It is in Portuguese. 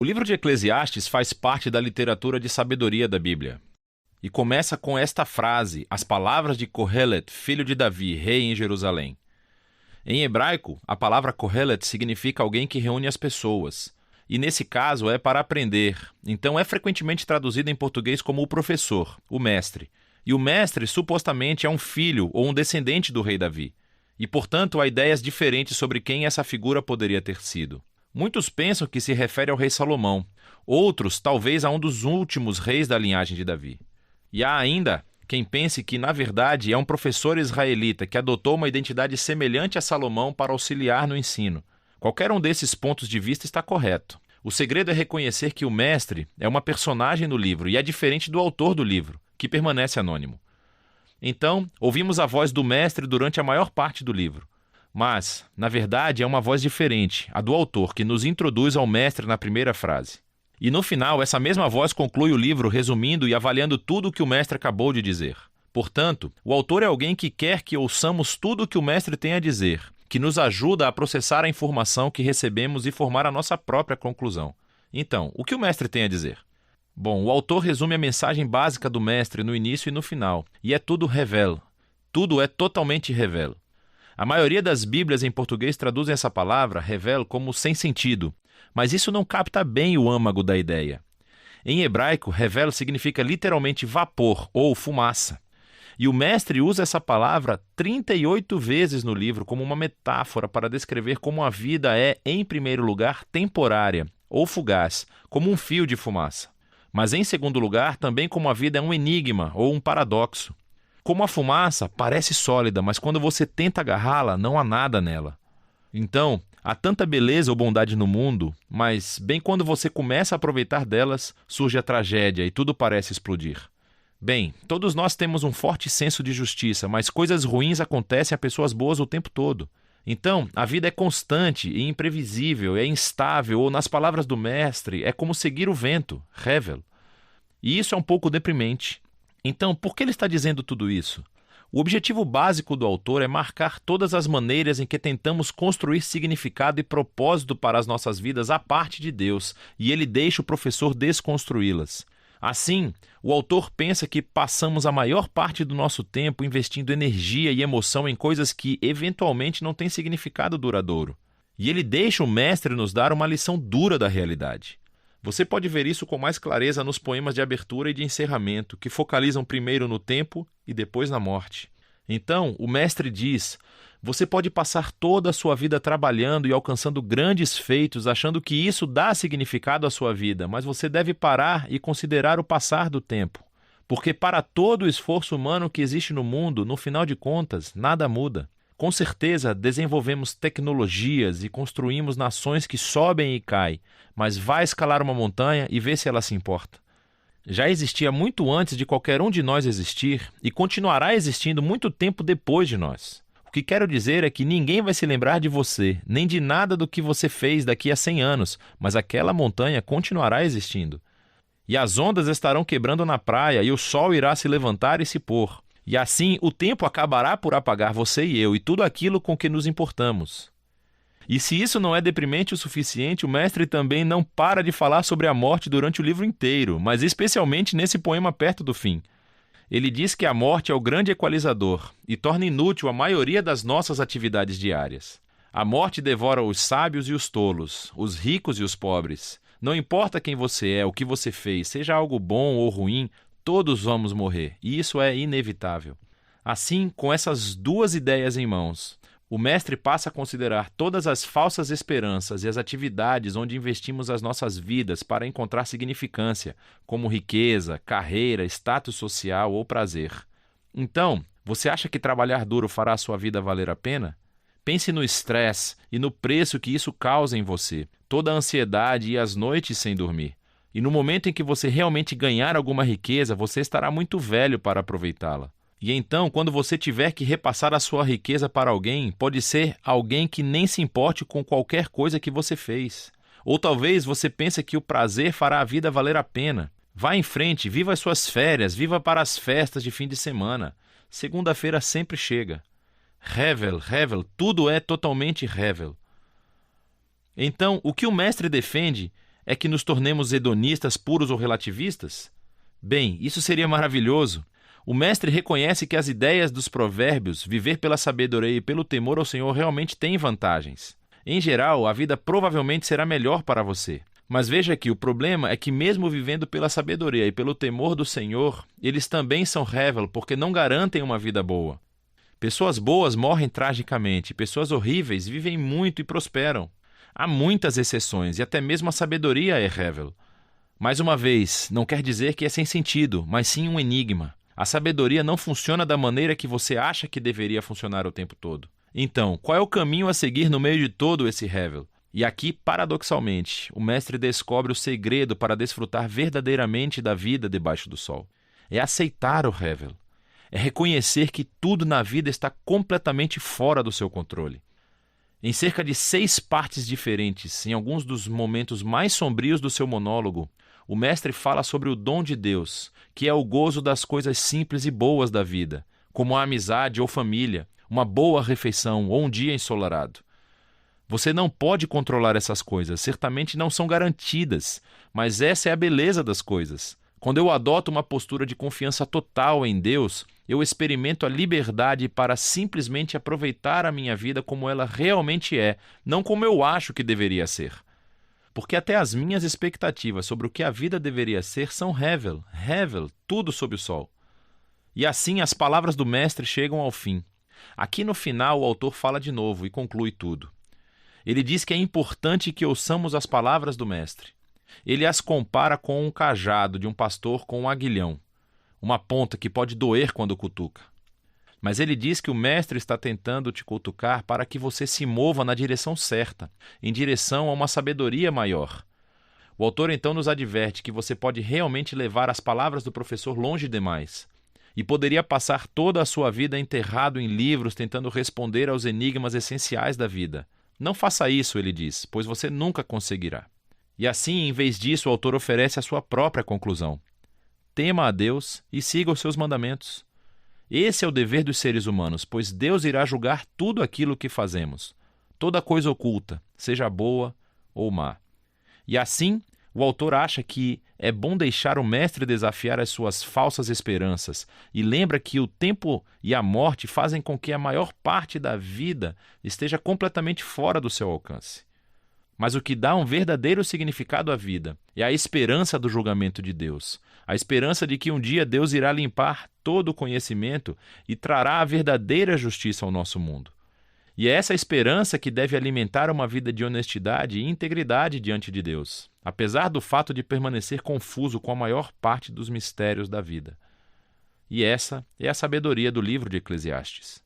O livro de Eclesiastes faz parte da literatura de sabedoria da Bíblia. E começa com esta frase, as palavras de Kohelet, filho de Davi, rei em Jerusalém. Em hebraico, a palavra Kohelet significa alguém que reúne as pessoas. E nesse caso é para aprender, então é frequentemente traduzido em português como o professor, o mestre. E o mestre supostamente é um filho ou um descendente do rei Davi. E portanto há ideias diferentes sobre quem essa figura poderia ter sido. Muitos pensam que se refere ao rei Salomão, outros talvez a um dos últimos reis da linhagem de Davi. E há ainda quem pense que, na verdade, é um professor israelita que adotou uma identidade semelhante a Salomão para auxiliar no ensino. Qualquer um desses pontos de vista está correto. O segredo é reconhecer que o mestre é uma personagem no livro e é diferente do autor do livro, que permanece anônimo. Então, ouvimos a voz do mestre durante a maior parte do livro. Mas, na verdade, é uma voz diferente, a do autor, que nos introduz ao mestre na primeira frase. E no final, essa mesma voz conclui o livro resumindo e avaliando tudo o que o mestre acabou de dizer. Portanto, o autor é alguém que quer que ouçamos tudo o que o mestre tem a dizer, que nos ajuda a processar a informação que recebemos e formar a nossa própria conclusão. Então, o que o mestre tem a dizer? Bom, o autor resume a mensagem básica do mestre no início e no final, e é tudo revel. Tudo é totalmente revel. A maioria das Bíblias em português traduzem essa palavra, revel, como sem sentido, mas isso não capta bem o âmago da ideia. Em hebraico, revel significa literalmente vapor ou fumaça. E o mestre usa essa palavra 38 vezes no livro como uma metáfora para descrever como a vida é, em primeiro lugar, temporária ou fugaz, como um fio de fumaça. Mas, em segundo lugar, também como a vida é um enigma ou um paradoxo. Como a fumaça parece sólida, mas quando você tenta agarrá-la, não há nada nela. Então, há tanta beleza ou bondade no mundo, mas bem quando você começa a aproveitar delas, surge a tragédia e tudo parece explodir. Bem, todos nós temos um forte senso de justiça, mas coisas ruins acontecem a pessoas boas o tempo todo. Então, a vida é constante e imprevisível, é instável, ou nas palavras do mestre, é como seguir o vento, revel. E isso é um pouco deprimente. Então, por que ele está dizendo tudo isso? O objetivo básico do autor é marcar todas as maneiras em que tentamos construir significado e propósito para as nossas vidas à parte de Deus, e ele deixa o professor desconstruí-las. Assim, o autor pensa que passamos a maior parte do nosso tempo investindo energia e emoção em coisas que, eventualmente, não têm significado duradouro. E ele deixa o mestre nos dar uma lição dura da realidade. Você pode ver isso com mais clareza nos poemas de abertura e de encerramento, que focalizam primeiro no tempo e depois na morte. Então, o mestre diz: você pode passar toda a sua vida trabalhando e alcançando grandes feitos, achando que isso dá significado à sua vida, mas você deve parar e considerar o passar do tempo. Porque para todo o esforço humano que existe no mundo, no final de contas, nada muda. Com certeza, desenvolvemos tecnologias e construímos nações que sobem e caem, mas vai escalar uma montanha e vê se ela se importa. Já existia muito antes de qualquer um de nós existir e continuará existindo muito tempo depois de nós. O que quero dizer é que ninguém vai se lembrar de você, nem de nada do que você fez daqui a 100 anos, mas aquela montanha continuará existindo. E as ondas estarão quebrando na praia e o sol irá se levantar e se pôr. E assim o tempo acabará por apagar você e eu e tudo aquilo com que nos importamos. E se isso não é deprimente o suficiente, o mestre também não para de falar sobre a morte durante o livro inteiro, mas especialmente nesse poema perto do fim. Ele diz que a morte é o grande equalizador e torna inútil a maioria das nossas atividades diárias. A morte devora os sábios e os tolos, os ricos e os pobres. Não importa quem você é, o que você fez, seja algo bom ou ruim, todos vamos morrer, e isso é inevitável. Assim, com essas duas ideias em mãos, o mestre passa a considerar todas as falsas esperanças e as atividades onde investimos as nossas vidas para encontrar significância, como riqueza, carreira, status social ou prazer. Então, você acha que trabalhar duro fará a sua vida valer a pena? Pense no estresse e no preço que isso causa em você, toda a ansiedade e as noites sem dormir. E no momento em que você realmente ganhar alguma riqueza, você estará muito velho para aproveitá-la. E então, quando você tiver que repassar a sua riqueza para alguém, pode ser alguém que nem se importe com qualquer coisa que você fez. Ou talvez você pense que o prazer fará a vida valer a pena. Vá em frente, viva as suas férias, viva para as festas de fim de semana. Segunda-feira sempre chega. Revel, revel, tudo é totalmente revel. Então, o que o mestre defende é que nos tornemos hedonistas puros ou relativistas? Bem, isso seria maravilhoso. O mestre reconhece que as ideias dos provérbios, viver pela sabedoria e pelo temor ao Senhor, realmente têm vantagens. Em geral, a vida provavelmente será melhor para você. Mas veja que o problema é que mesmo vivendo pela sabedoria e pelo temor do Senhor, eles também são hevel porque não garantem uma vida boa. Pessoas boas morrem tragicamente, pessoas horríveis vivem muito e prosperam. Há muitas exceções e até mesmo a sabedoria é hevel. Mais uma vez, não quer dizer que é sem sentido, mas sim um enigma. A sabedoria não funciona da maneira que você acha que deveria funcionar o tempo todo. Então, qual é o caminho a seguir no meio de todo esse hevel? E aqui, paradoxalmente, o mestre descobre o segredo para desfrutar verdadeiramente da vida debaixo do sol. É aceitar o hevel. É reconhecer que tudo na vida está completamente fora do seu controle. Em cerca de 6 partes diferentes, em alguns dos momentos mais sombrios do seu monólogo, o mestre fala sobre o dom de Deus, que é o gozo das coisas simples e boas da vida, como a amizade ou família, uma boa refeição ou um dia ensolarado. Você não pode controlar essas coisas, certamente não são garantidas, mas essa é a beleza das coisas. Quando eu adoto uma postura de confiança total em Deus, eu experimento a liberdade para simplesmente aproveitar a minha vida como ela realmente é, não como eu acho que deveria ser. Porque até as minhas expectativas sobre o que a vida deveria ser são hevel, tudo sob o sol. E assim as palavras do mestre chegam ao fim. Aqui no final o autor fala de novo e conclui tudo. Ele diz que é importante que ouçamos as palavras do mestre. Ele as compara com um cajado de um pastor com um aguilhão, uma ponta que pode doer quando cutuca. Mas ele diz que o mestre está tentando te cutucar para que você se mova na direção certa, em direção a uma sabedoria maior. O autor então nos adverte que você pode realmente levar as palavras do professor longe demais, e poderia passar toda a sua vida enterrado em livros tentando responder aos enigmas essenciais da vida. Não faça isso, ele diz, pois você nunca conseguirá. E assim, em vez disso, o autor oferece a sua própria conclusão. Tema a Deus e siga os seus mandamentos. Esse é o dever dos seres humanos, pois Deus irá julgar tudo aquilo que fazemos, toda coisa oculta, seja boa ou má. E assim, o autor acha que é bom deixar o mestre desafiar as suas falsas esperanças e lembra que o tempo e a morte fazem com que a maior parte da vida esteja completamente fora do seu alcance. Mas o que dá um verdadeiro significado à vida é a esperança do julgamento de Deus, a esperança de que um dia Deus irá limpar todo o conhecimento e trará a verdadeira justiça ao nosso mundo. E é essa esperança que deve alimentar uma vida de honestidade e integridade diante de Deus, apesar do fato de permanecer confuso com a maior parte dos mistérios da vida. E essa é a sabedoria do livro de Eclesiastes.